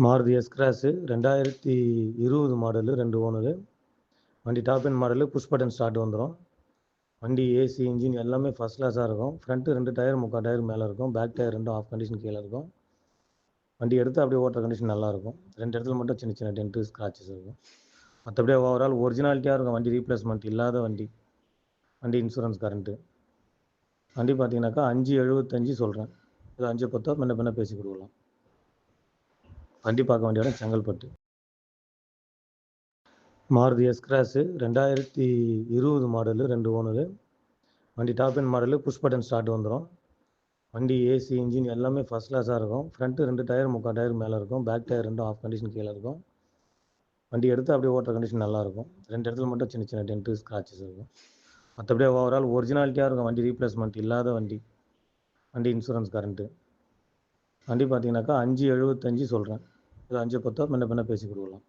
Maruti S Cross 2020 model 2 owner. வண்டி top end model, push button start வந்துடும். வண்டி ஏசி இன்ஜின் எல்லாமே ஃபர்ஸ்ட் கிளாஸாக இருக்கும். ஃப்ரண்ட்டு 2 டயர் 3/4 டயர் மேலே இருக்கும். பேக் டயர் 2 ஆஃப் கண்டிஷன் கீழே இருக்கும். வண்டி எடுத்து அப்படியே ஓட்டுற கண்டிஷன் நல்லாயிருக்கும். 2 இடத்துல மட்டும் சின்ன சின்ன டென்ட்டு ஸ்க்ராச்சஸ் இருக்கும். மற்றபடியே ஓவரால் ஒரிஜினாலிட்டியாக இருக்கும். வண்டி ரீப்ளேஸ்மெண்ட் இல்லாத வண்டி. வண்டி இன்சூரன்ஸ் கரண்ட்டு. வண்டி பார்த்தீங்கன்னாக்கா 5,75 சொல்கிறேன். இது 5,10 முன்ன பின்ன பேசி கொடுக்கலாம். வண்டி பார்க்க வேண்டிய இடம் Chengalpattu. Maruti S Cross 2020 model 2 owner. வண்டி top end model, push button start வந்துடும். வண்டி ஏசி இன்ஜின் எல்லாமே ஃபர்ஸ்ட் கிளாஸாக இருக்கும். ஃப்ரண்ட்டு 2 டயர் 3/4 டயர் மேலே இருக்கும். பேக் டயர் 2 ஆஃப் கண்டிஷன் கீழே இருக்கும். வண்டி எடுத்து அப்படியே ஓட்டுற கண்டிஷன் நல்லாயிருக்கும். 2 இடத்துல மட்டும் சின்ன சின்ன டென்ட்டு ஸ்க்ராச்சஸ் இருக்கும். மற்றபடியே ஓவரால் ஒரிஜினாலிட்டியாக இருக்கும். வண்டி ரீப்ளேஸ்மெண்ட் இல்லாத வண்டி. வண்டி இன்சூரன்ஸ் கரண்ட்டு. வண்டி பார்த்தீங்கன்னாக்கா 5,75 சொல்கிறேன். இது 5,10 முன்ன பின்ன பேசி கொடுக்கலாம்.